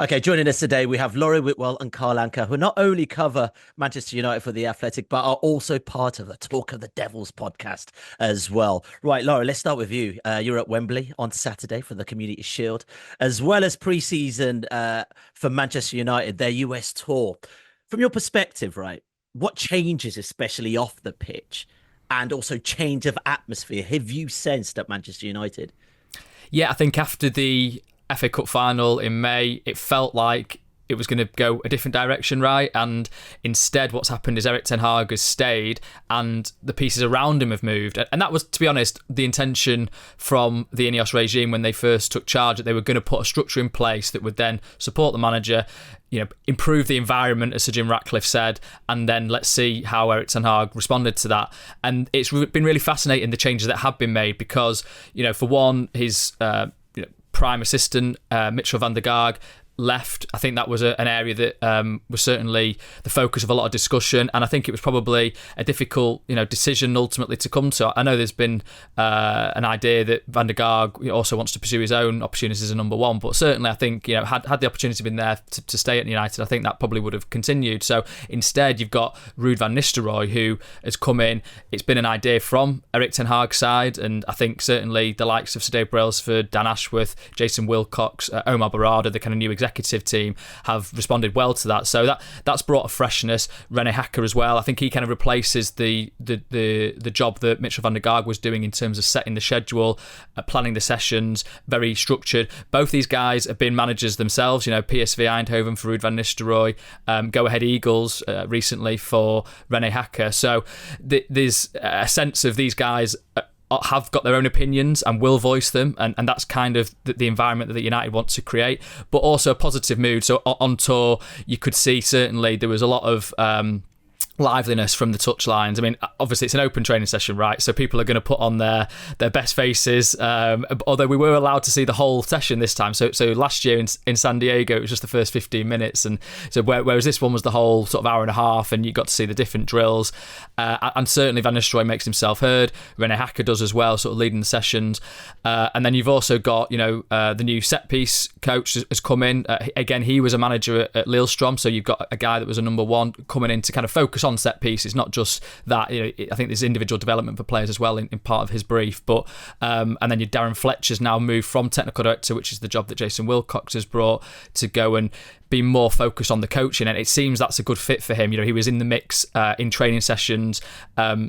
Okay, joining us today, we have Laurie, Whitwell and Anka, who not only cover Manchester United for The Athletic, but are also part of the Talk of the Devils podcast as well. Right, Laurie, let's start with you. You're at Wembley on Saturday for the Community Shield, as well as pre-season for Manchester United, their US tour. From your perspective, right, what changes, especially off the pitch, and also change of atmosphere, have you sensed at Manchester United? Yeah, I think after the FA Cup final in May, it felt like it was going to go a different direction, right? And instead, what's happened is Erik Ten Hag has stayed and the pieces around him have moved. And that was, to be honest, the intention from the Ineos regime when they first took charge, that they were going to put a structure in place that would then support the manager, improve the environment, as Sir Jim Ratcliffe said, and then let's see how Erik Ten Hag responded to that. And it's been really fascinating, the changes that have been made, because, for one, his prime assistant, Mitchell van der Gaag, left. I think that was an area that was certainly the focus of a lot of discussion, and I think it was probably a difficult decision ultimately to come to. I know there's been an idea that Van der Gaag also wants to pursue his own opportunities as a number one, but certainly I think had the opportunity been there to stay at United, I think that probably would have continued. So instead you've got Ruud van Nistelrooy, who has come in. It's been an idea from Erik Ten Hag's side, and I think certainly the likes of Sir David Brailsford, Dan Ashworth, Jason Wilcox, Omar Barada, the kind of new executive team, have responded well to that. So that's brought a freshness. Rene Hacker as well. I think he kind of replaces the job that Mitchell van der Gaag was doing in terms of setting the schedule, planning the sessions, very structured. Both these guys have been managers themselves. PSV Eindhoven for Ruud van Nistelrooy, Go Ahead Eagles recently for Rene Hacker. So there's a sense of these guys have got their own opinions and will voice them, and that's kind of the environment that United want to create, but also a positive mood. So on tour, you could see certainly there was a lot of liveliness from the touchlines. I mean, obviously it's an open training session, right? So people are going to put on their best faces, although we were allowed to see the whole session this time. So last year in San Diego, it was just the first 15 minutes, and so whereas this one was the whole sort of hour and a half, and you got to see the different drills, and certainly Van Nistelrooy makes himself heard. Rene Hacker does as well, sort of leading the sessions, and then you've also got the new set piece coach has come in. Again, he was a manager at Lillestrøm, so you've got a guy that was a number one coming in to kind of focus on set pieces, not just that. I think there's individual development for players as well in part of his brief. But and then your Darren Fletcher's now moved from technical director, which is the job that Jason Wilcox has brought, to go and be more focused on the coaching, and it seems that's a good fit for him. He was in the mix in training sessions,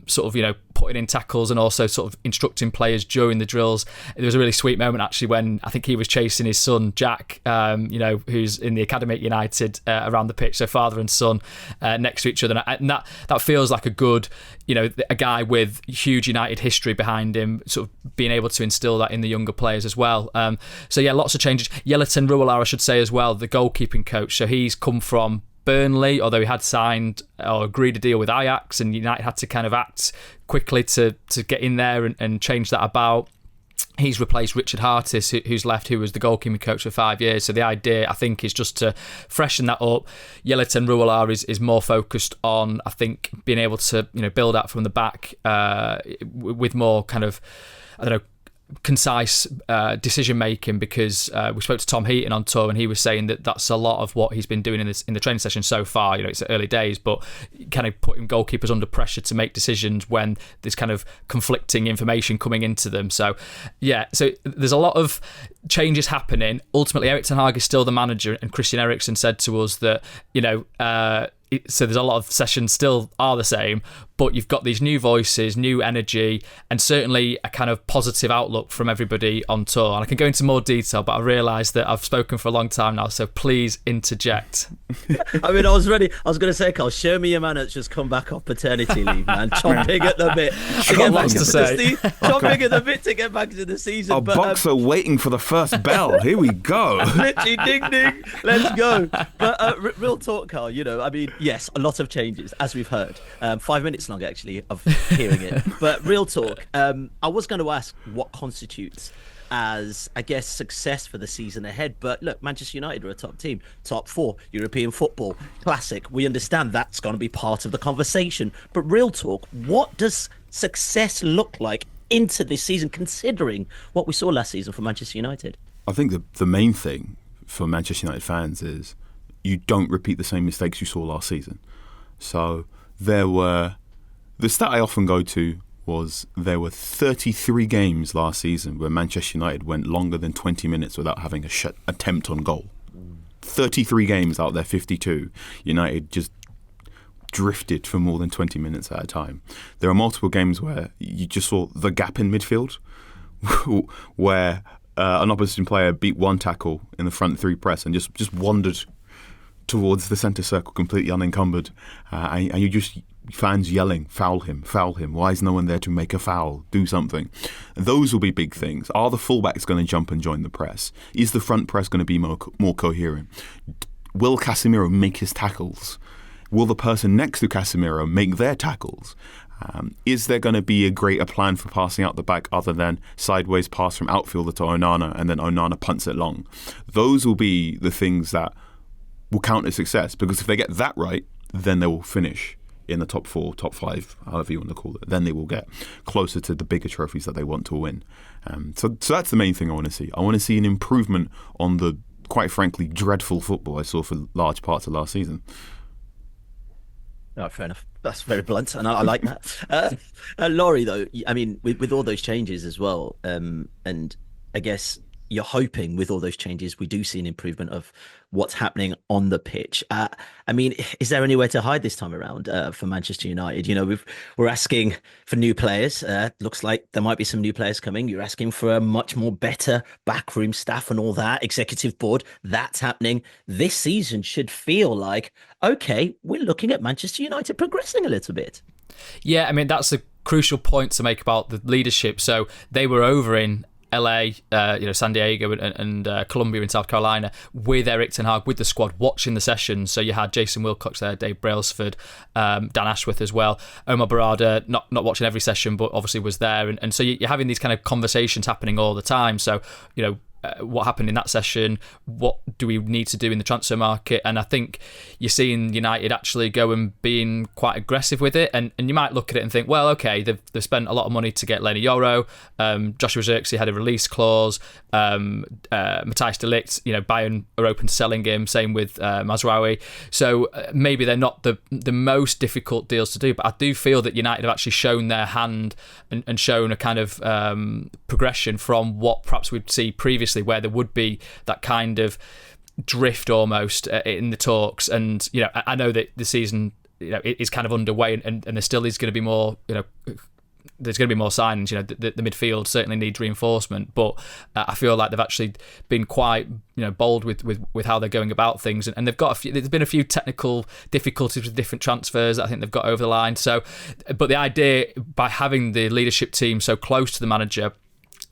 sort of putting in tackles and also sort of instructing players during the drills. There was a really sweet moment actually when I think he was chasing his son Jack, who's in the academy at United, around the pitch, so father and son next to each other, and that feels like a good, a guy with huge United history behind him, sort of being able to instill that in the younger players as well. So yeah, lots of changes. Yellowton Ruwalar, I should say as well, the goalkeeping coach. So he's come from Burnley, although he had signed or agreed a deal with Ajax, and United had to kind of act quickly to get in there and change that about. He's replaced Richard Hartis, who's left, who was the goalkeeping coach for 5 years. So the idea, I think, is just to freshen that up. Yellowton Ruwalar is more focused on, I think, being able to build out from the back with more kind of, concise decision making, because we spoke to Tom Heaton on tour, and he was saying that that's a lot of what he's been doing in the training session so far. It's early days, but kind of putting goalkeepers under pressure to make decisions when there's kind of conflicting information coming into them. So yeah, so there's a lot of changes happening. Ultimately, Erik Ten Hag is still the manager, and Christian Eriksen said to us that so there's a lot of sessions still are the same, but you've got these new voices, new energy, and certainly a kind of positive outlook from everybody on tour. And I can go into more detail, but I realise that I've spoken for a long time now, so please interject. I mean, I was ready. I was going to say, Carl, show me your man that's just come back off paternity leave, man. Chomping at the bit to get back into the season. Chomping at the bit to get back into the season. A boxer waiting for the first bell. Here we go. Literally, ding, ding. Let's go. But real talk, Carl, I mean, yes, a lot of changes, as we've heard. 5 minutes long, actually, of hearing it. But real talk, I was going to ask what constitutes as, I guess, success for the season ahead. But look, Manchester United are a top team, top four, European football, classic. We understand that's going to be part of the conversation. But real talk, what does success look like into this season, considering what we saw last season for Manchester United? I think the main thing for Manchester United fans is you don't repeat the same mistakes you saw last season. So the stat I often go to was there were 33 games last season where Manchester United went longer than 20 minutes without having a attempt on goal. 33 games out there, 52. United just drifted for more than 20 minutes at a time. There are multiple games where you just saw the gap in midfield where an opposition player beat one tackle in the front three press and just wandered towards the centre circle completely unencumbered, and you just fans yelling, foul him, why is no one there to make a foul, do something. Those will be big things. Are the fullbacks going to jump and join the press? Is the front press going to be more coherent? Will Casemiro make his tackles? Will the person next to Casemiro make their tackles? Is there going to be a greater plan for passing out the back other than sideways pass from outfielder to Onana and then Onana punts it long? Those will be the things that will count as success, because if they get that right, then they will finish in the top 4, top 5, however you want to call it. Then they will get closer to the bigger trophies that they want to win. So that's the main thing I want to see. I want to see an improvement on the, quite frankly, dreadful football I saw for large parts of last season. Oh, fair enough. That's very blunt, and I like that. Laurie, though, I mean, with all those changes as well, and I guess you're hoping with all those changes we do see an improvement of what's happening on the pitch. I mean, is there anywhere to hide this time around for Manchester United? You know, we're asking for new players. Looks like there might be some new players coming. You're asking for a much more better backroom staff and all that, executive board. That's happening. This season should feel like, okay, we're looking at Manchester United progressing a little bit. Yeah, I mean, that's a crucial point to make about the leadership. So they were over in LA, San Diego and Colombia in South Carolina with Erik Ten Hag, with the squad, watching the sessions. So you had Jason Wilcox there, Dave Brailsford, Dan Ashworth as well. Omar Barada, not watching every session, but obviously was there. And so you're having these kind of conversations happening all the time. So, you know, what happened in that session, what do we need to do in the transfer market, and I think you're seeing United actually go and being quite aggressive with it, and you might look at it and think, well, okay, they've spent a lot of money to get Leny Yoro, Joshua Zirkzee had a release clause, Matthijs de Ligt, you know, Bayern are open to selling him, same with Mazraoui, so maybe they're not the most difficult deals to do, but I do feel that United have actually shown their hand and shown a kind of progression from what perhaps we'd see previously, where there would be that kind of drift almost in the talks. And you know, I know that the season, you know, is kind of underway, and there still is going to be more, you know, there's going to be more signings. You know, the midfield certainly needs reinforcement, but I feel like they've actually been quite, you know, bold with how they're going about things, and they've got there's been a few technical difficulties with different transfers that I think they've got over the line. So, but the idea by having the leadership team so close to the manager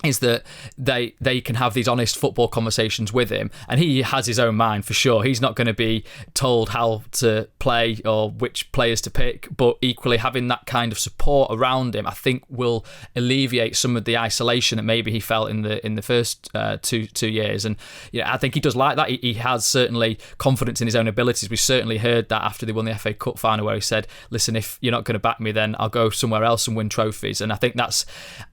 is that they can have these honest football conversations with him, and he has his own mind for sure. He's not going to be told how to play or which players to pick, but equally having that kind of support around him, I think, will alleviate some of the isolation that maybe he felt in the first two years. And yeah, I think he does like that. He has certainly confidence in his own abilities. We certainly heard that after they won the FA Cup final, where he said, "Listen, if you're not going to back me, then I'll go somewhere else and win trophies." And I think that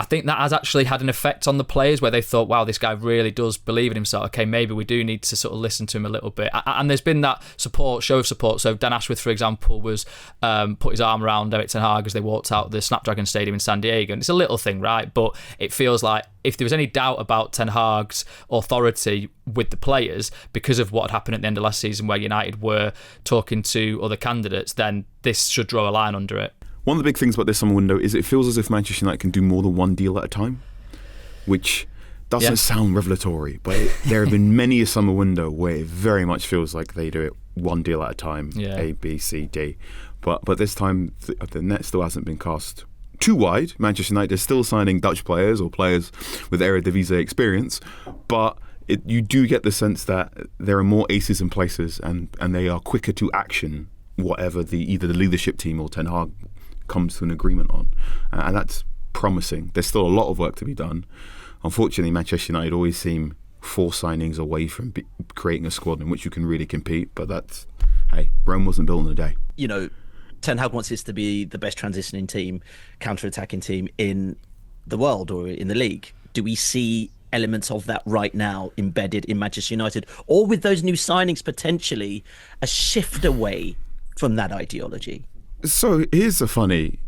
has actually had an effect on the players, where they thought, wow, this guy really does believe in himself. Okay, maybe we do need to sort of listen to him a little bit. And there's been that show of support. So Dan Ashworth, for example, was put his arm around Erik Ten Hag as they walked out the Snapdragon Stadium in San Diego. And it's a little thing, right? But it feels like if there was any doubt about Ten Hag's authority with the players because of what had happened at the end of last season, where United were talking to other candidates, then this should draw a line under it. One of the big things about this summer window is it feels as if Manchester United can do more than one deal at a time, which doesn't sound revelatory, but there have been many a summer window where it very much feels like they do it one deal at a time, A, B, C, D. But this time, the net still hasn't been cast too wide. Manchester United is still signing Dutch players or players with Eredivisie experience, but you do get the sense that there are more aces in places, and they are quicker to action whatever either the leadership team or Ten Hag comes to an agreement on. And that's promising. There's still a lot of work to be done. Unfortunately, Manchester United always seem 4 signings away from creating a squad in which you can really compete. But hey, Rome wasn't built in a day. You know, Ten Hag wants this to be the best transitioning team, counter-attacking team in the world or in the league. Do we see elements of that right now embedded in Manchester United, or with those new signings potentially a shift away from that ideology? So here's a funny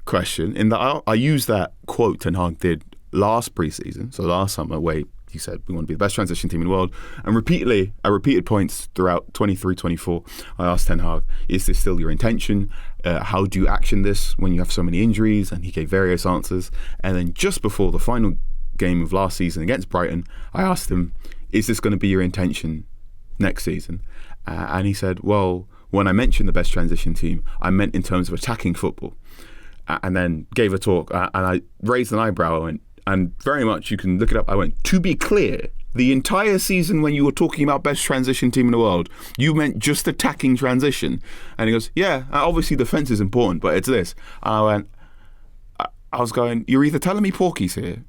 question, in that I used that quote Ten Hag did last pre-season, so last summer, where he said we want to be the best transition team in the world, and repeatedly, at repeated points throughout 23-24, I asked Ten Hag, is this still your intention? How do you action this when you have so many injuries? And he gave various answers. And then just before the final game of last season against Brighton, I asked him, is this going to be your intention next season? And he said, well, when I mentioned the best transition team, I meant in terms of attacking football. And then gave a talk, and I raised an eyebrow, and very much, you can look it up, I went, to be clear, the entire season when you were talking about best transition team in the world, you meant just attacking transition. And he goes, yeah, obviously defence is important, but it's this. And I was going, you're either telling me Porky's here,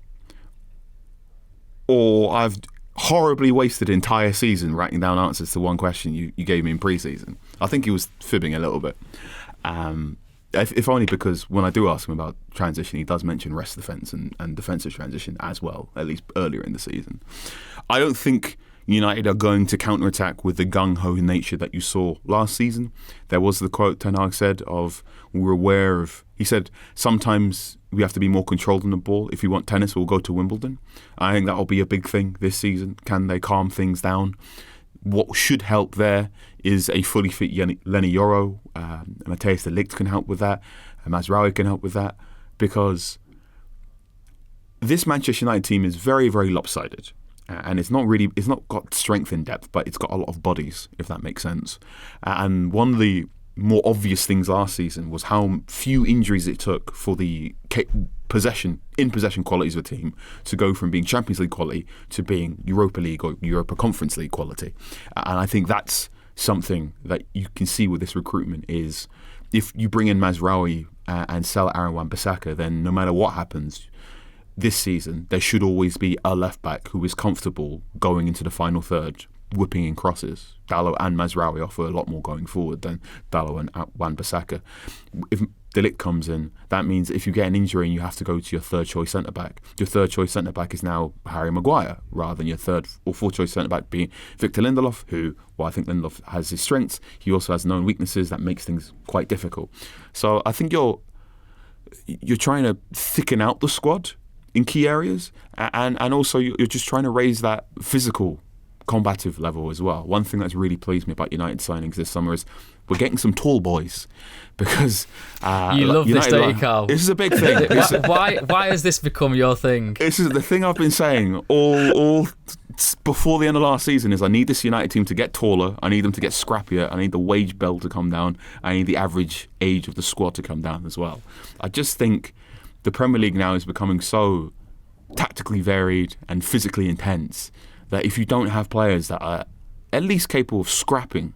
or I've horribly wasted an entire season writing down answers to one question you gave me in pre-season. I think he was fibbing a little bit. If only because when I do ask him about transition, he does mention rest defence and defensive transition as well, at least earlier in the season. I don't think United are going to counter-attack with the gung-ho nature that you saw last season. There was the quote Ten Hag said of, we're aware of, he said, sometimes we have to be more controlled on the ball. If we want tennis, we'll go to Wimbledon. I think that'll be a big thing this season. Can they calm things down? What should help there is a fully fit Lenny Yoro. Matthijs de Ligt can help with that. Mazraoui can help with that. Because this Manchester United team is very, very lopsided. And it's not got strength in depth, but it's got a lot of bodies, if that makes sense. And one of the more obvious things last season was how few injuries it took for the possession qualities of the team to go from being Champions League quality to being Europa League or Europa Conference League quality. And I think that's something that you can see with this recruitment is if you bring in Mazraoui and sell Aaron Wan-Bissaka, then no matter what happens this season, there should always be a left back who is comfortable going into the final third, whipping in crosses. Dalot and Mazraoui offer a lot more going forward than Dalot and Wan-Bissaka. If De Ligt comes in, that means if you get an injury and you have to go to your third choice centre back, your third choice centre back is now Harry Maguire rather than your third or fourth choice centre back being Victor Lindelof, who, while I think Lindelof has his strengths, he also has known weaknesses that makes things quite difficult. So I think you're trying to thicken out the squad in key areas, and also you're just trying to raise that physical combative level as well. One thing that's really pleased me about United signings this summer is we're getting some tall boys, because you love United, this, don't you, Carl? This is a big thing. Why has this become your thing? This is the thing I've been saying all before the end of last season is I need this United team to get taller, I need them to get scrappier, I need the wage bill to come down, I need the average age of the squad to come down as well. I just think the Premier League now is becoming so tactically varied and physically intense that if you don't have players that are at least capable of scrapping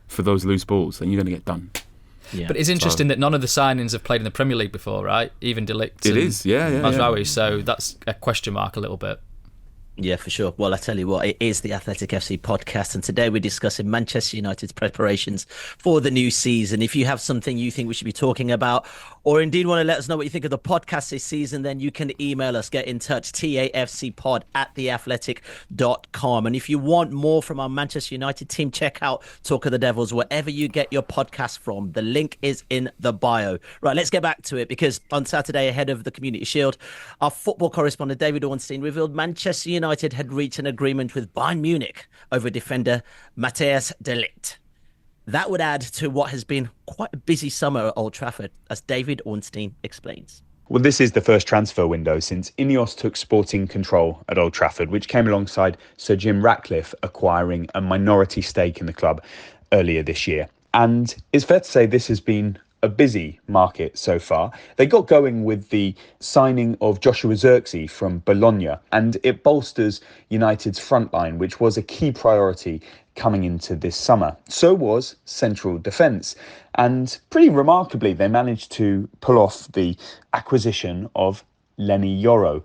for those loose balls, then you're going to get done. Yeah. But it's interesting that none of the signings have played in the Premier League before, right? Even De Ligt It is, yeah. Mazraoui, so that's a question mark a little bit. Yeah, for sure. Well, I tell you what, it is the Athletic FC podcast, and today we're discussing Manchester United's preparations for the new season. If you have something you think we should be talking about, or indeed want to let us know what you think of the podcast this season, then you can email us, get in touch, tafcpod@theathletic.com. And if you want more from our Manchester United team, check out Talk of the Devils, wherever you get your podcast from. The link is in the bio. Right, let's get back to it, because on Saturday, ahead of the Community Shield, our football correspondent David Ornstein revealed Manchester United had reached an agreement with Bayern Munich over defender Matthijs de Ligt. That would add to what has been quite a busy summer at Old Trafford, as David Ornstein explains. Well, this is the first transfer window since Ineos took sporting control at Old Trafford, which came alongside Sir Jim Ratcliffe acquiring a minority stake in the club earlier this year. And it's fair to say this has been a busy market so far. They got going with the signing of Joshua Zirkzee from Bologna, and it bolsters United's front line, which was a key priority coming into this summer. So was central defence. And pretty remarkably, they managed to pull off the acquisition of Lenny Yoro.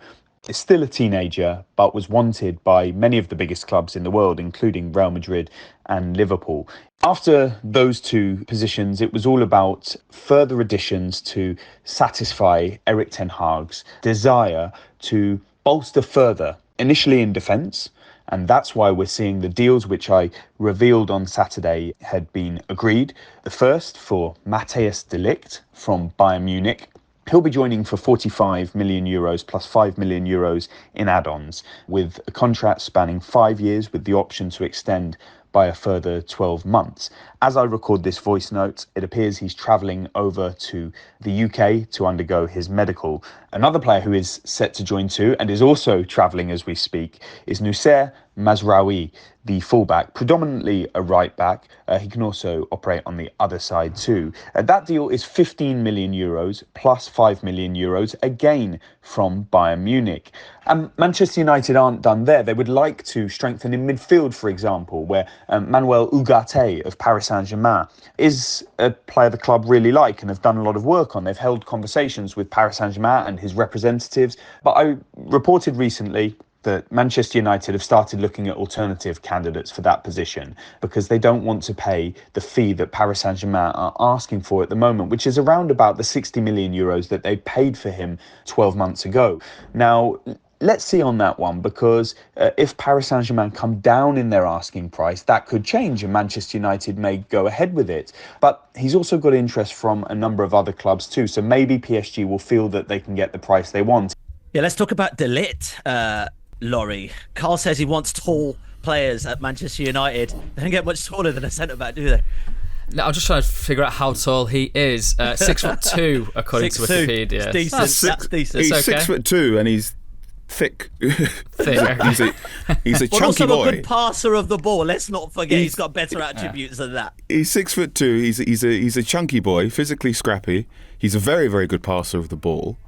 Is still a teenager, but was wanted by many of the biggest clubs in the world, including Real Madrid and Liverpool. After those two positions, it was all about further additions to satisfy Erik Ten Hag's desire to bolster further initially in defence, and that's why we're seeing the deals which I revealed on Saturday had been agreed. The first for Matthijs de Ligt from Bayern Munich. He'll be joining for 45 million euros plus 5 million euros in add-ons, with a contract spanning 5 years with the option to extend by a further 12 months. As I record this voice note, it appears he's travelling over to the UK to undergo his medical. Another player who is set to join too, and is also travelling as we speak, is Noussair Mazraoui, the fullback, predominantly a right back. He can also operate on the other side too. That deal is 15 million euros plus 5 million euros, again from Bayern Munich. And Manchester United aren't done there. They would like to strengthen in midfield, for example, where Manuel Ugarte of Paris Saint-Germain is a player the club really like and have done a lot of work on. They've held conversations with Paris Saint-Germain and his representatives. But I reported recently that Manchester United have started looking at alternative candidates for that position because they don't want to pay the fee that Paris Saint-Germain are asking for at the moment, which is around about the 60 million euros that they paid for him 12 months ago. Now, let's see on that one, because if Paris Saint-Germain come down in their asking price, that could change and Manchester United may go ahead with it. But he's also got interest from a number of other clubs too, so maybe PSG will feel that they can get the price they want. Yeah, let's talk about de Ligt, Laurie. Carl says he wants tall players at Manchester United. They don't get much taller than a centre-back, do they? No, I'm just trying to figure out how tall he is. 6'2", according to Wikipedia. It's decent. That's decent. He's okay. 6'2" and he's thick. Thick. he's a But chunky also boy. a good passer of the ball. Let's not forget he's got better attributes than that. He's 6'2". He's a chunky boy, physically scrappy. He's a very, very good passer of the ball.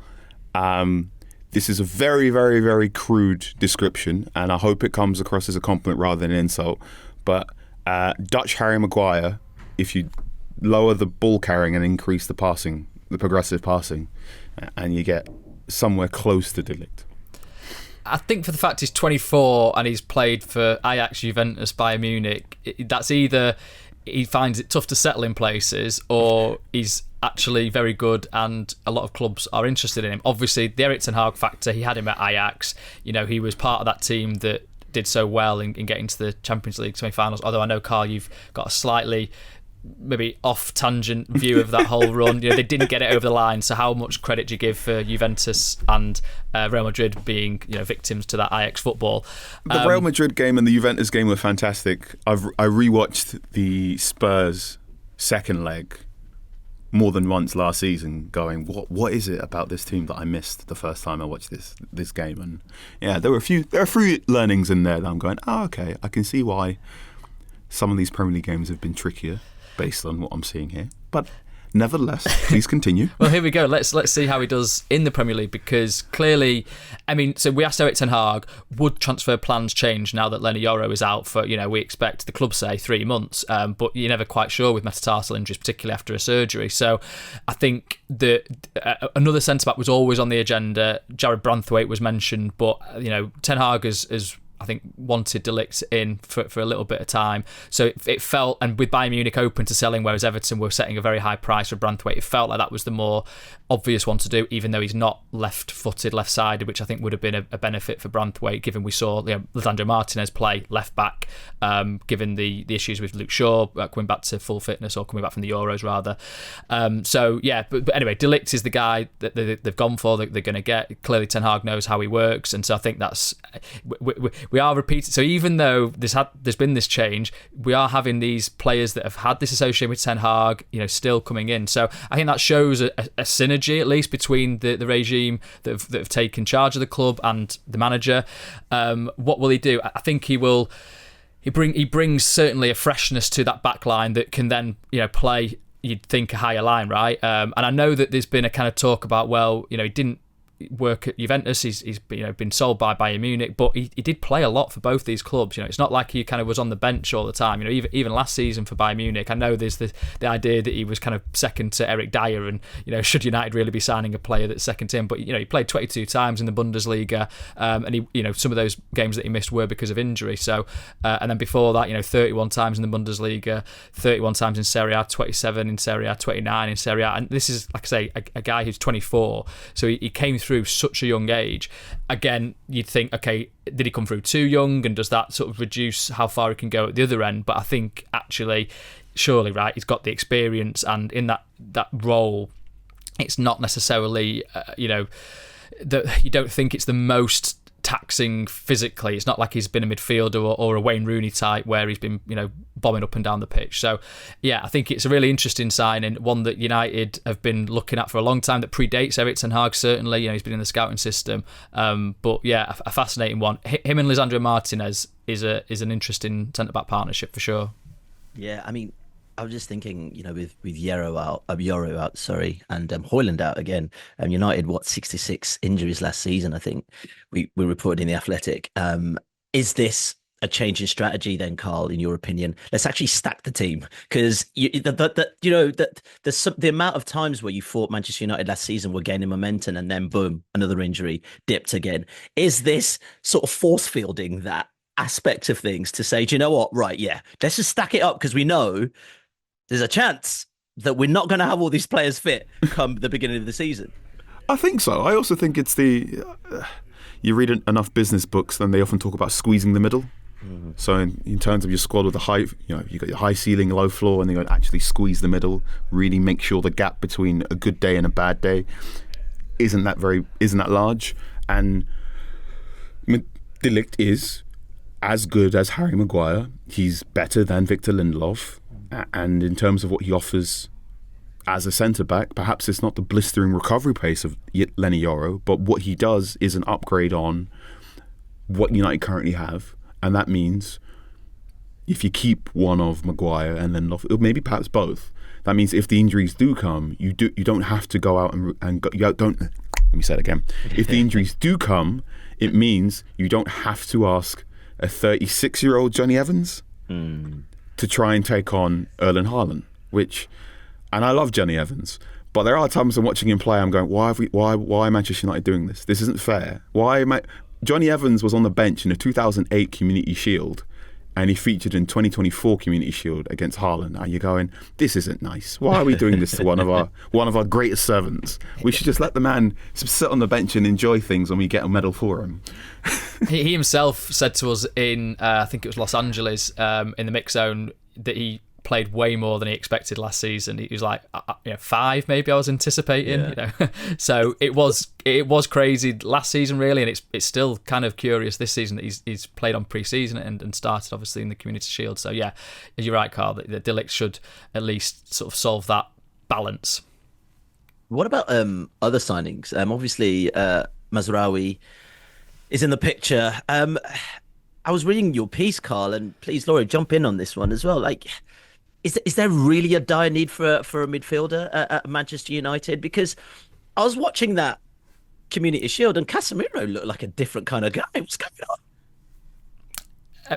This is a very, very, very crude description, and I hope it comes across as a compliment rather than an insult. But Dutch Harry Maguire, if you lower the ball carrying and increase the passing, the progressive passing, and you get somewhere close to de Ligt. I think for the fact he's 24 and he's played for Ajax, Juventus, Bayern Munich, that's either he finds it tough to settle in places or he's actually very good and a lot of clubs are interested in him. Obviously, the Erik Ten Hag factor, he had him at Ajax. You know, he was part of that team that did so well in getting to the Champions League semi-finals. Although I know, Carl, you've got a slightly maybe off-tangent view of that whole run. You know, they didn't get it over the line, so how much credit do you give for Juventus and Real Madrid being, you know, victims to that Ajax football? The Real Madrid game and the Juventus game were fantastic. I rewatched the Spurs second leg more than once last season, going, what is it about this team that I missed the first time I watched this game? And yeah, there are a few learnings in there that I'm going, okay, I can see why some of these Premier League games have been trickier based on what I'm seeing here. But nevertheless, please continue. Well, here we go. Let's see how he does in the Premier League, because clearly, I mean, so we asked Erik Ten Hag, would transfer plans change now that Leny Yoro is out for, you know, we expect the club say 3 months, but you're never quite sure with metatarsal injuries, particularly after a surgery. So I think that another centre-back was always on the agenda. Jared Branthwaite was mentioned, but, you know, Ten Hag has I think wanted de Ligt in for a little bit of time. So it felt, and with Bayern Munich open to selling, whereas Everton were setting a very high price for Branthwaite, it felt like that was the more obvious one to do, even though he's not left-footed, left-sided, which I think would have been a benefit for Branthwaite, given we saw, you know, Lisandro Martinez play left-back, given the issues with Luke Shaw coming back to full fitness, or coming back from the Euros, rather. So, yeah, but anyway, de Ligt is the guy that they've gone for, that they're going to get. Clearly, Ten Hag knows how he works, and so I think that's... We are repeating. So even though there's been this change, we are having these players that have had this association with Ten Hag, you know, still coming in. So I think that shows a synergy, at least, between the regime that have taken charge of the club and the manager. What will he do? I think he will. He brings certainly a freshness to that back line that can then, you know, play, you'd think, a higher line, right? And I know that there's been a kind of talk about, well, you know, he didn't work at Juventus, he's you know, been sold by Bayern Munich, but he did play a lot for both these clubs. You know, it's not like he kind of was on the bench all the time. You know, even last season for Bayern Munich, I know there's the idea that he was kind of second to Eric Dyer, and, you know, should United really be signing a player that's second to him? But, you know, he played 22 times in the Bundesliga, and he, you know, some of those games that he missed were because of injury. So and then before that, you know, 31 times in the Bundesliga, 31 times in Serie A, 27 in Serie A, 29 in Serie A, and this is, like I say, a guy who's 24, so he came through through such a young age. Again, you'd think, okay, did he come through too young, and does that sort of reduce how far he can go at the other end? But I think actually, surely, right, he's got the experience, and in that role, it's not necessarily, that you don't think it's the most taxing physically. It's not like he's been a midfielder or a Wayne Rooney type where he's been, bombing up and down the pitch. So, yeah, I think it's a really interesting signing, one that United have been looking at for a long time, that predates Erik Ten Hag, certainly. He's been in the scouting system. But, yeah, a fascinating one. Him and Lisandro Martinez is an interesting centre-back partnership for sure. Yeah, I mean, I was just thinking, with Yoro out, and Højlund out again. United, 66 injuries last season, I think we reported in The Athletic. Is this a change in strategy then, Carl, in your opinion? Let's actually stack the team, because the amount of times where you thought Manchester United last season were gaining momentum and then boom, another injury, dipped again. Is this sort of force fielding that aspect of things to say, do you know what? Right, yeah, let's just stack it up, because we know there's a chance that we're not going to have all these players fit come the beginning of the season. I think so. I also think it's you read enough business books, then they often talk about squeezing the middle. Mm-hmm. So in terms of your squad with the high, you got your high ceiling, low floor, and then you actually squeeze the middle, really make sure the gap between a good day and a bad day isn't that large. And De Ligt is as good as Harry Maguire. He's better than Victor Lindelof. And in terms of what he offers as a centre-back, perhaps it's not the blistering recovery pace of Lenny Yoro, but what he does is an upgrade on what United currently have. And that means if you keep one of Maguire and Lindelof, maybe perhaps both, that means if the injuries do come, you don't have to go out and go, let me say it again. If the injuries do come, it means you don't have to ask a 36-year-old Johnny Evans to try and take on Erling Haaland, and I love Johnny Evans, but there are times I'm watching him play, I'm going, why Manchester United doing this? This isn't fair. Johnny Evans was on the bench in the 2008 Community Shield, and he featured in 2024 Community Shield against Haaland. And you're going, this isn't nice. Why are we doing this to one of our greatest servants? We should just let the man sit on the bench and enjoy things when we get a medal for him. He himself said to us in, I think it was Los Angeles, in the mix zone, that he played way more than he expected last season. He was like, 5 maybe I was anticipating. Yeah. So it was crazy last season, really, and it's still kind of curious this season that he's played on pre-season and started obviously in the Community Shield. So yeah, you're right, Carl, that De Ligt should at least sort of solve that balance. What about other signings? Obviously, Mazraoui is in the picture. I was reading your piece, Carl, and please, Laurie, jump in on this one as well. Like, is there really a dire need for a midfielder at Manchester United? Because I was watching that Community Shield and Casemiro looked like a different kind of guy. What's going on?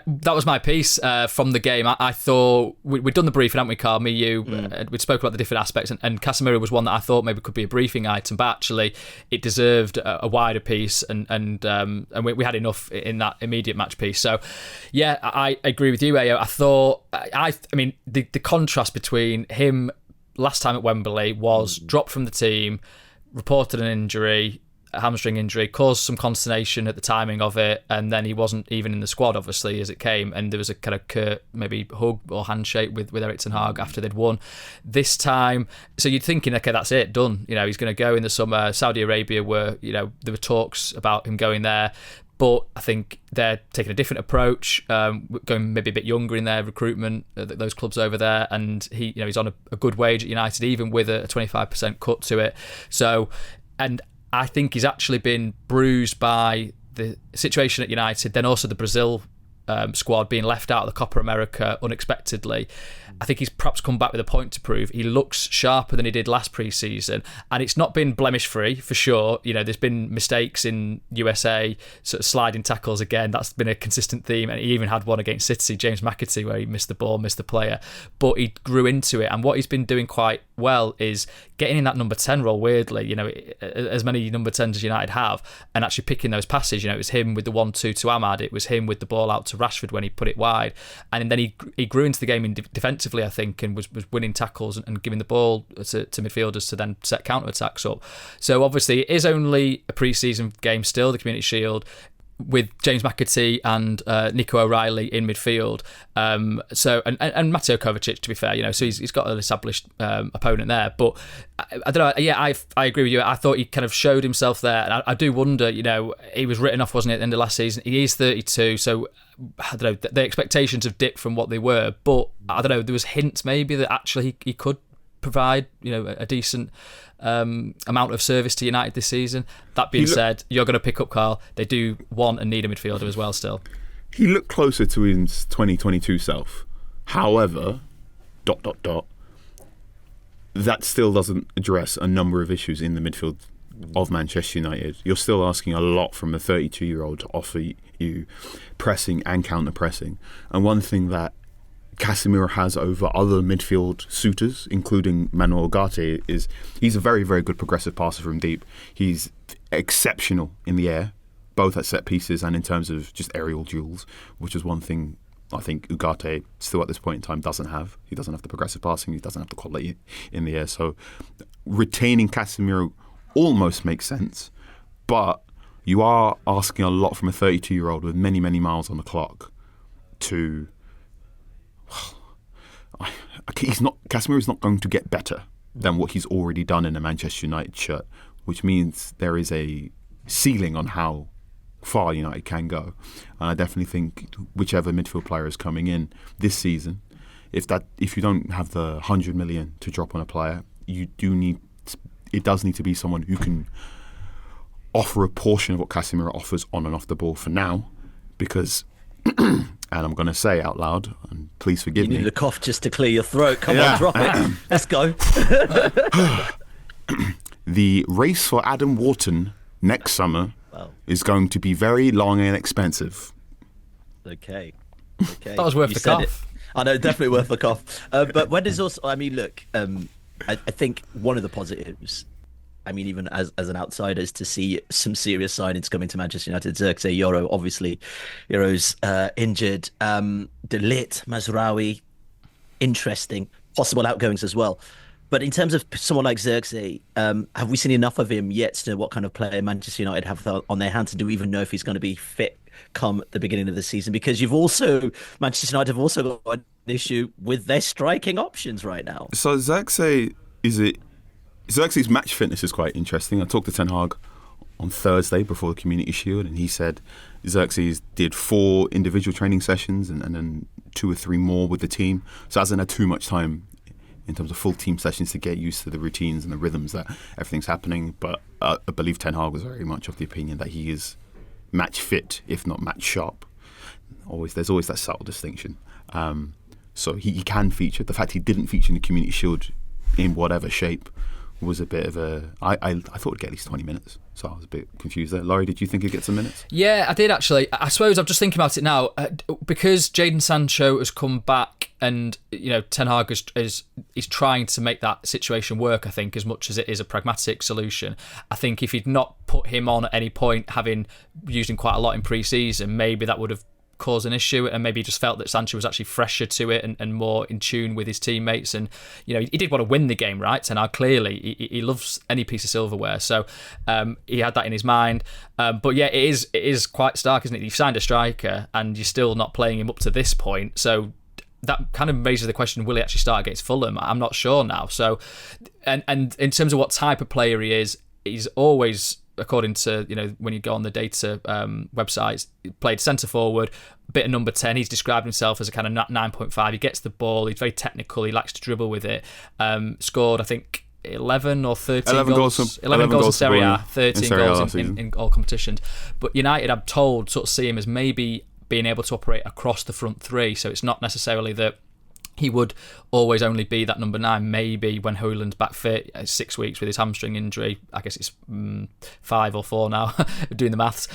That was my piece from the game. I thought we'd done the briefing, hadn't we, Carl? Me, you. We'd spoke about the different aspects, and Casemiro was one that I thought maybe could be a briefing item, but actually it deserved a wider piece, and we had enough in that immediate match piece. So, yeah, I agree with you, Ayo. I thought, I mean, the contrast between him last time at Wembley was dropped from the team, reported an injury, a hamstring injury, caused some consternation at the timing of it, and then he wasn't even in the squad, obviously, as it came, and there was a kind of curt maybe hug or handshake with Erik Ten Hag after they'd won. This time, so you're thinking, okay, that's it, done. He's going to go in the summer. Saudi Arabia were, there were talks about him going there, but I think they're taking a different approach, going maybe a bit younger in their recruitment, those clubs over there, and he's on a good wage at United, even with a 25% cut to it. So, and I think he's actually been bruised by the situation at United, then also the Brazil squad being left out of the Copa America unexpectedly. I think he's perhaps come back with a point to prove. He looks sharper than he did last pre-season, and it's not been blemish-free, for sure. There's been mistakes in USA, sort of sliding tackles again. That's been a consistent theme, and he even had one against City, James McAtee, where he missed the ball, missed the player. But he grew into it, and what he's been doing quite well is getting in that number 10 role, weirdly, as many number 10s as United have, and actually picking those passes. It was him with the 1-2 to Ahmad, it was him with the ball out to Rashford when he put it wide, and then he grew into the game defensively, I think, and was winning tackles and giving the ball to midfielders to then set counter-attacks up. So obviously it is only a pre-season game still, the Community Shield, with James McAtee and Nico O'Reilly in midfield. And Mateo Kovacic, to be fair, so he's got an established opponent there. But I don't know. Yeah, I agree with you. I thought he kind of showed himself there, and I do wonder. He was written off, wasn't he, at the end of last season? He is 32, so I don't know. The expectations have dipped from what they were, but I don't know. There was hints maybe that actually he could provide a decent amount of service to United this season. That being said, you're going to pick up Carl. They do want and need a midfielder as well still. He looked closer to his 2022 self. However, ... that still doesn't address a number of issues in the midfield of Manchester United. You're still asking a lot from a 32-year-old to offer you pressing and counter-pressing. And one thing that Casemiro has over other midfield suitors, including Manuel Ugarte, is he's a very, very good progressive passer from deep. He's exceptional in the air, both at set pieces and in terms of just aerial duels, which is one thing I think Ugarte still at this point in time doesn't have. He doesn't have the progressive passing, he doesn't have the quality in the air. So retaining Casemiro almost makes sense, but you are asking a lot from a 32-year-old with many, many miles on the clock to... Casemiro is not going to get better than what he's already done in a Manchester United shirt, which means there is a ceiling on how far United can go. And I definitely think whichever midfield player is coming in this season, if you don't have the 100 million to drop on a player, it does need to be someone who can offer a portion of what Casemiro offers on and off the ball for now, because and I'm going to say out loud, and please forgive me. You need a cough just to clear your throat. Come on, drop it. Let's go. The race for Adam Wharton next summer is going to be very long and expensive. Okay. That was worth the cough. I know, definitely worth the cough. But when there's also, look, I think one of the positives, even as an outsider, is to see some serious signings coming to Manchester United. Xerxes, Yoro, obviously, Yoro's injured. De Ligt, Mazraoui, interesting. Possible outgoings as well. But in terms of someone like Xerxes, have we seen enough of him yet to know what kind of player Manchester United have on their hands? And do we even know if he's going to be fit come the beginning of the season? Because Manchester United have also got an issue with their striking options right now. So Xerxes match fitness is quite interesting. I talked to Ten Hag on Thursday before the Community Shield, and he said Xerxes did 4 individual training sessions and then 2 or 3 more with the team. So hasn't had too much time in terms of full team sessions to get used to the routines and the rhythms that everything's happening. But I believe Ten Hag was very much of the opinion that he is match fit, if not match sharp. There's always that subtle distinction. So he can feature. The fact he didn't feature in the Community Shield in whatever shape was a bit of a... I thought he'd get at least 20 minutes, so I was a bit confused there. Laurie, did you think he'd get some minutes? Yeah, I did actually. I suppose I'm just thinking about it now, because Jadon Sancho has come back and Ten Hag is trying to make that situation work, I think, as much as it is a pragmatic solution. I think if he'd not put him on at any point, having used him quite a lot in pre-season, maybe that would have caused an issue, and maybe he just felt that Sancho was actually fresher to it and more in tune with his teammates. And he did want to win the game, right? And clearly he loves any piece of silverware, so he had that in his mind. But yeah, it is quite stark, isn't it? You've signed a striker and you're still not playing him up to this point, so that kind of raises the question: will he actually start against Fulham? I'm not sure now. So, and in terms of what type of player he is, he's always, according to when you go on the data websites, played centre forward, bit of number 10. He's described himself as a kind of 9.5. He gets the ball, he's very technical, he likes to dribble with it. Scored, I think, 11 or 13 goals. 11 goals in Serie A, 13 goals in all competitions. But United, I'm told, sort of see him as maybe being able to operate across the front 3, so it's not necessarily that he would always only be that number 9. Maybe when Højlund's back fit, 6 weeks with his hamstring injury, I guess it's 5 or 4 now, doing the maths.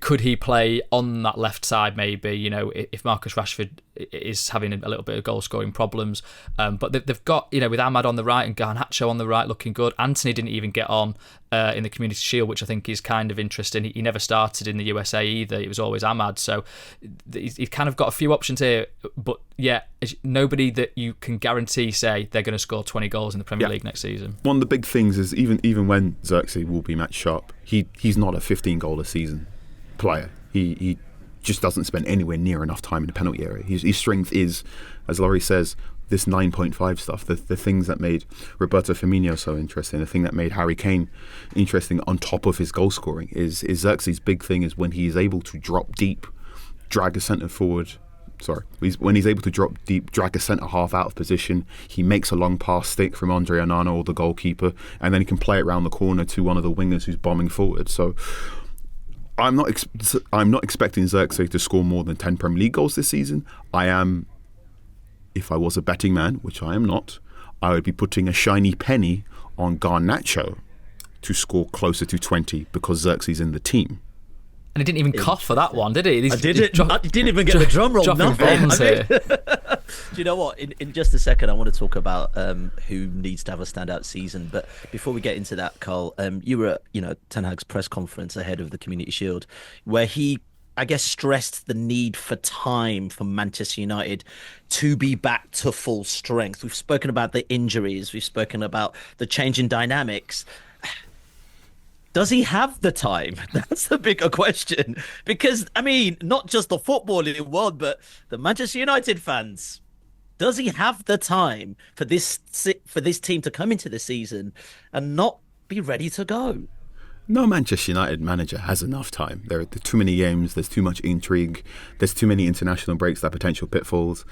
Could he play on that left side maybe, if Marcus Rashford is having a little bit of goal scoring problems. But they've got, with Ahmad on the right and Garnacho on the right looking good. Anthony didn't even get on in the Community Shield, which I think is kind of interesting. He never started in the USA either. It was always Ahmad. So he's kind of got a few options here. But yeah, nobody that you can guarantee say they're going to score 20 goals in the Premier League next season. One of the big things is even when Xerxes will be match sharp, he's not a 15 goal a season player. He just doesn't spend anywhere near enough time in the penalty area. His strength is, as Laurie says, this 9.5 stuff, the things that made Roberto Firmino so interesting, the thing that made Harry Kane interesting on top of his goal scoring is Xerxes' big thing is when he is able to drop deep, drag a centre forward. When he's able to drop deep, drag a centre half out of position, he makes a long pass stick from Andre Onana or the goalkeeper, and then he can play it around the corner to one of the wingers who's bombing forward. So I'm not expecting Xerxes to score more than 10 Premier League goals this season. I am, if I was a betting man, which I am not, I would be putting a shiny penny on Garnacho to score closer to 20 because Xerxes in the team. And he didn't even cough for that one, did he? I didn't even get the drum roll. Nothing. Do you know what? In just a second, I want to talk about who needs to have a standout season. But before we get into that, Carl, you were at Ten Hag's press conference ahead of the Community Shield, where he, I guess, stressed the need for time for Manchester United to be back to full strength. We've spoken about the injuries. We've spoken about the change in dynamics. Does he have the time? That's the bigger question. Because, not just the footballing world, but the Manchester United fans. Does he have the time for this team to come into the season and not be ready to go? No Manchester United manager has enough time. There are too many games, there's too much intrigue, there's too many international breaks that are potential pitfalls.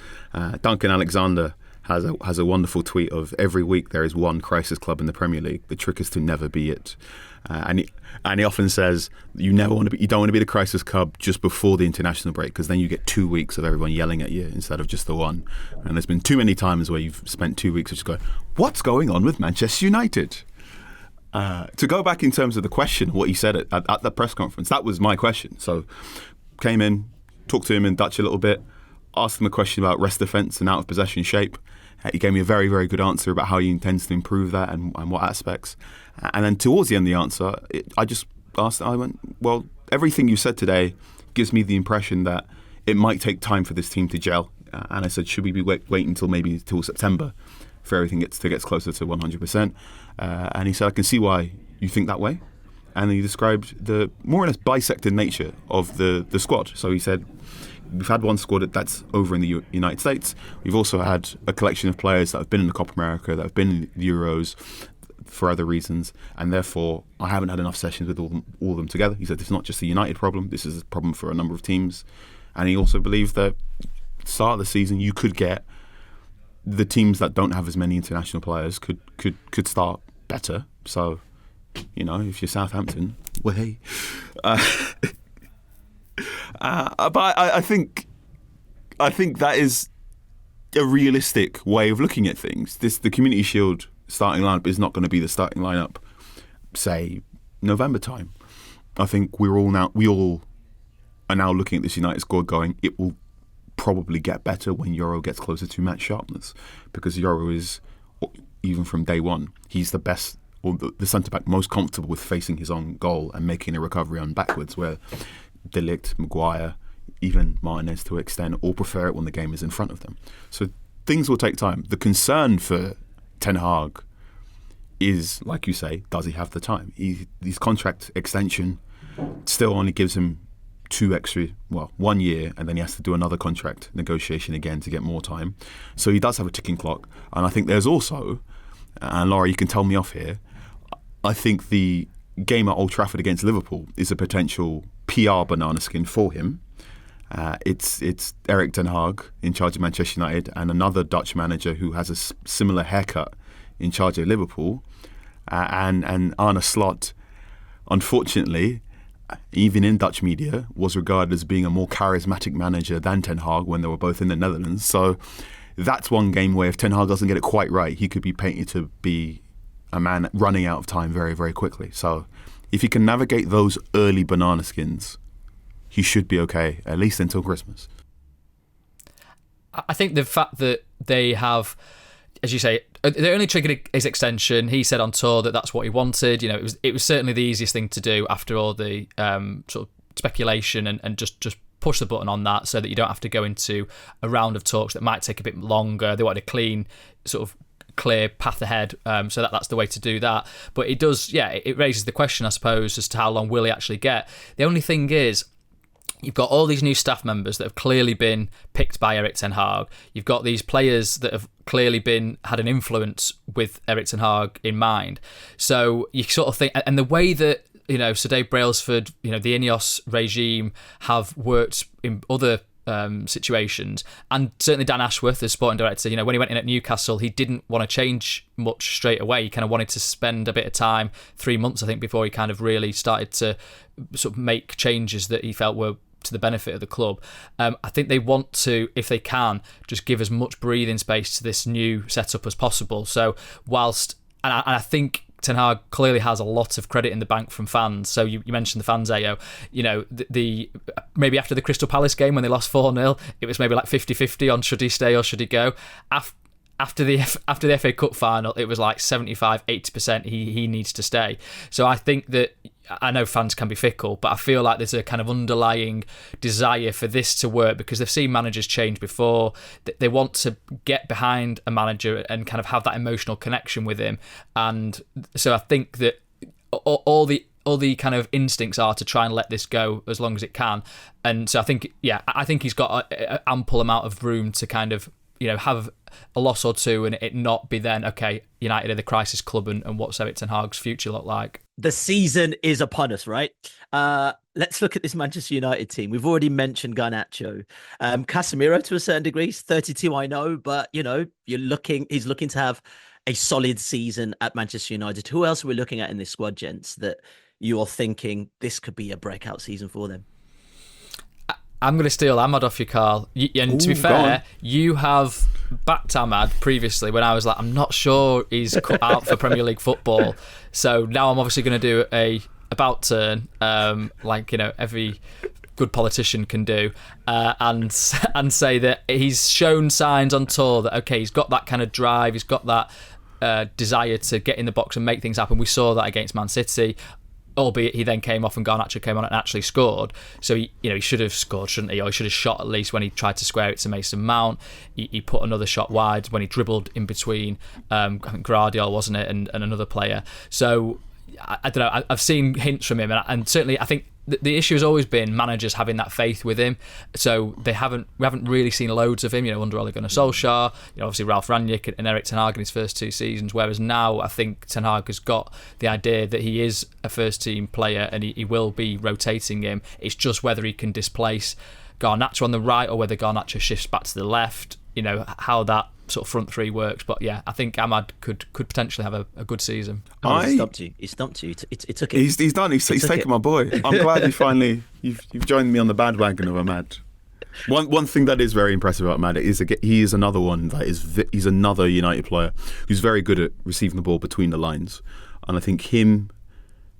Duncan Alexander has a wonderful tweet of every week there is one crisis club in the Premier League. The trick is to never be it. And he often says you don't want to be the crisis club just before the international break, because then you get 2 weeks of everyone yelling at you instead of just the one. And there's been too many times where you've spent 2 weeks just going, what's going on with Manchester United? To go back in terms of the question, what he said at the press conference, that was my question. So came in, talked to him in Dutch a little bit, asked him a question about rest defence and out of possession shape. He gave me a very, very good answer about how he intends to improve that and what aspects. And then towards the end of the answer, I just asked, I went, well, everything you said today gives me the impression that it might take time for this team to gel. And I said, should we be waiting until maybe till September for everything gets closer to 100%? And he said, I can see why you think that way. And he described the more or less bisected nature of the squad. So he said, we've had one squad that's over in the United States. We've also had a collection of players that have been in the Copa America, that have been in the Euros for other reasons, and therefore I haven't had enough sessions with all of them together. He said it's not just a United problem, this is a problem for a number of teams. And he also believed that at the start of the season you could get the teams that don't have as many international players could start better. So, if you're Southampton, well, hey. But I think that is a realistic way of looking at things. The Community Shield starting lineup is not going to be the starting lineup, say, November time. I think we all are now looking at this United squad going, it will probably get better when Euro gets closer to match sharpness, because Euro is, even from day one, he's the best, or the centre-back most comfortable with facing his own goal and making a recovery on backwards, where De Ligt, Maguire, even Martinez to an extent, all prefer it when the game is in front of them. So things will take time. The concern for Ten Hag is, like you say, does he have the time? His contract extension still only gives him 1 year, and then he has to do another contract negotiation again to get more time. So he does have a ticking clock. And I think there's also, and Laurie, you can tell me off here, I think the game at Old Trafford against Liverpool is a potential PR banana skin for him. It's Erik Ten Hag in charge of Manchester United and another Dutch manager who has a similar haircut in charge of Liverpool, and Arne Slot, unfortunately, even in Dutch media, was regarded as being a more charismatic manager than Ten Hag when they were both in the Netherlands. So that's one game where if Ten Hag doesn't get it quite right, he could be painted to be a man running out of time very, very quickly. So if he can navigate those early banana skins, he should be okay, at least until Christmas. I think the fact that they have, as you say, they only triggered his extension. He said on tour that that's what he wanted. It was certainly the easiest thing to do after all the sort of speculation and just push the button on that so that you don't have to go into a round of talks that might take a bit longer. They wanted a clean, sort of clear path ahead, so that's the way to do that. But it does, it raises the question, I suppose, as to how long will he actually get. The only thing is, you've got all these new staff members that have clearly been picked by Erik Ten Hag. You've got these players that have clearly had an influence with Erik Ten Hag in mind. So you sort of think, and the way that Sir Dave Brailsford, the Ineos regime have worked in other situations, and certainly Dan Ashworth, as sporting director, when he went in at Newcastle, he didn't want to change much straight away. He kind of wanted to spend a bit of time, 3 months, I think, before he kind of really started to sort of make changes that he felt were to the benefit of the club. I think they want to, if they can, just give as much breathing space to this new setup as possible. So whilst, and I think Ten Hag clearly has a lot of credit in the bank from fans. So you mentioned the fans, Ayo. The maybe after the Crystal Palace game when they lost 4-0, it was maybe like 50-50 on should he stay or should he go. After the FA Cup final, it was like 75-80% he needs to stay. So I think that, I know fans can be fickle, but I feel like there's a kind of underlying desire for this to work because they've seen managers change before. They want to get behind a manager and kind of have that emotional connection with him. And so I think that all the kind of instincts are to try and let this go as long as it can. And so I think he's got an ample amount of room to kind of, have a loss or two and it not be then, okay, United are the crisis club and what's Erik Ten Hag's future look like? The season is upon us, right? Let's look at this Manchester United team. We've already mentioned Garnacho. Casemiro, to a certain degree, he's 32, I know, but, he's looking to have a solid season at Manchester United. Who else are we looking at in this squad, gents, that you are thinking this could be a breakout season for them? I'm going to steal Ahmad off you, Carl. And to be fair, you have backed Ahmad previously when I was like, I'm not sure he's cut out for Premier League football. So now I'm obviously going to do a about turn, like every good politician can do, and say that he's shown signs on tour that, okay, he's got that kind of drive, he's got that desire to get in the box and make things happen. We saw that against Man City. Albeit he then came off and Garnacho came on and actually scored. So he should have scored, shouldn't he? Or he should have shot at least when he tried to square it to Mason Mount. He put another shot wide when he dribbled in between, I think Guardiola, wasn't it, and another player. So I don't know. I've seen hints from him, and certainly I think the issue has always been managers having that faith with him. So we haven't really seen loads of him, under Ole Gunnar Solskjaer, obviously Ralph Rangnick and Erik Ten Hag in his first 2 seasons. Whereas now I think Ten Hag has got the idea that he is a first team player and he will be rotating him. It's just whether he can displace Garnacho on the right or whether Garnacho shifts back to the left. How that sort of front three works. But yeah, I think Ahmad could potentially have a good season. He stumped you. He took it. He's done. He's taken my boy. I'm glad you've joined me on the bandwagon of Ahmad. One thing that is very impressive about Ahmad is he is another one that he's another United player who's very good at receiving the ball between the lines, and I think him,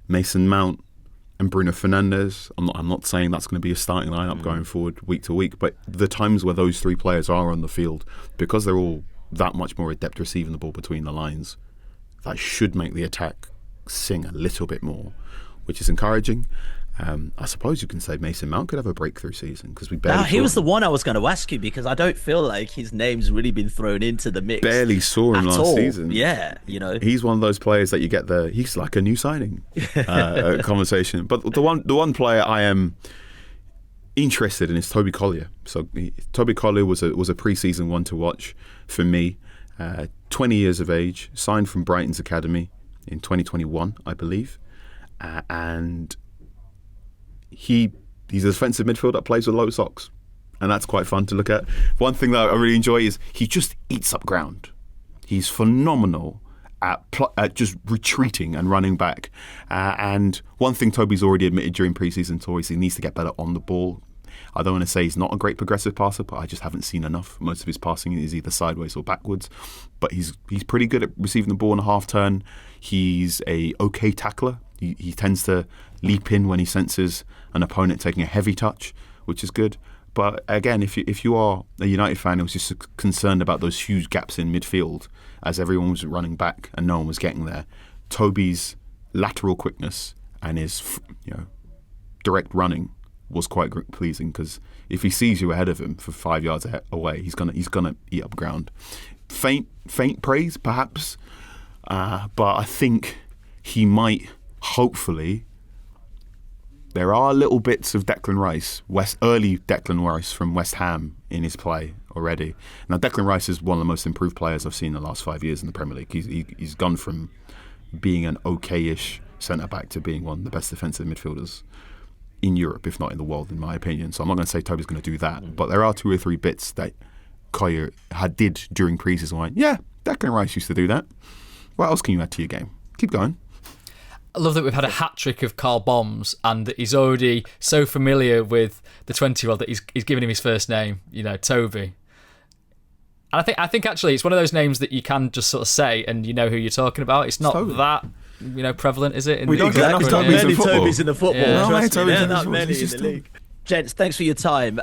Mason Mount, and Bruno Fernandes, I'm not saying that's going to be a starting lineup going forward week to week, but the times where those 3 players are on the field, because they're all that much more adept receiving the ball between the lines, that should make the attack sing a little bit more, which is encouraging. I suppose you can say Mason Mount could have a breakthrough season because we barely. He was the one I was going to ask you because I don't feel like his name's really been thrown into the mix. Barely saw him last season. Yeah, he's one of those players that you get he's like a new signing conversation. But the one player I am interested in is Toby Collier. So Toby Collier was a pre-season one to watch for me. 20 years of age, signed from Brighton's academy in 2021, I believe, and he's a defensive midfielder that plays with low socks, and that's quite fun to look at. One thing that I really enjoy is he just eats up ground. He's phenomenal at just retreating and running back. And one thing Toby's already admitted during pre-season tour is he needs to get better on the ball. I don't want to say he's not a great progressive passer, but I just haven't seen enough. Most of his passing is either sideways or backwards. But he's pretty good at receiving the ball in a half turn. He's a okay tackler. He tends to leap in when he senses an opponent taking a heavy touch, which is good. But again, if you are a United fan who's just concerned about those huge gaps in midfield as everyone was running back and no one was getting there, Toby's lateral quickness and his direct running was quite pleasing, because if he sees you ahead of him for 5 yards away, he's gonna eat up ground. Faint praise perhaps, but I think he might hopefully. There are little bits of Declan Rice, early Declan Rice from West Ham in his play already. Now, Declan Rice is one of the most improved players I've seen in the last 5 years in the Premier League. He's gone from being an okay-ish centre-back to being one of the best defensive midfielders in Europe, if not in the world, in my opinion. So I'm not going to say Toby's going to do that, but there are 2 or 3 bits that Koya did during pre-season. Like, yeah, Declan Rice used to do that. What else can you add to your game? Keep going. I love that we've had a hat-trick of Carl Bombs and that he's already so familiar with the 20-year-old that he's given him his first name, Toby. And I think actually it's one of those names that you can just sort of say and you know who you're talking about. It's not that prevalent, is it? We don't get There's not many Tobys in the football. Yeah. Trust me, there are not Tobys many in the league. Gents, thanks for your time.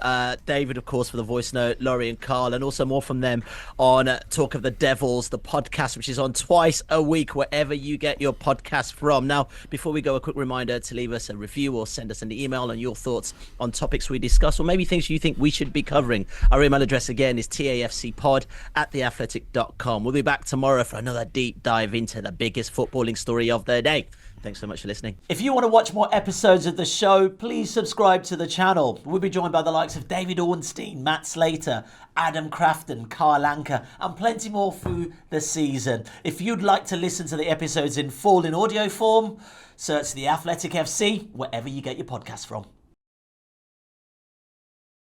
David, of course, for the voice note, Laurie and Carl, and also more from them on Talk of the Devils, the podcast, which is on twice a week, wherever you get your podcast from. Now, before we go, a quick reminder to leave us a review or send us an email on your thoughts on topics we discuss, or maybe things you think we should be covering. Our email address again is tafcpod@theathletic.com. We'll be back tomorrow for another deep dive into the biggest footballing story of the day. Thanks so much for listening. If you want to watch more episodes of the show, please subscribe to the channel. We'll be joined by the likes of David Ornstein, Matt Slater, Adam Crafton, Carl Anka, and plenty more through the season. If you'd like to listen to the episodes in full in audio form, search The Athletic FC wherever you get your podcasts from.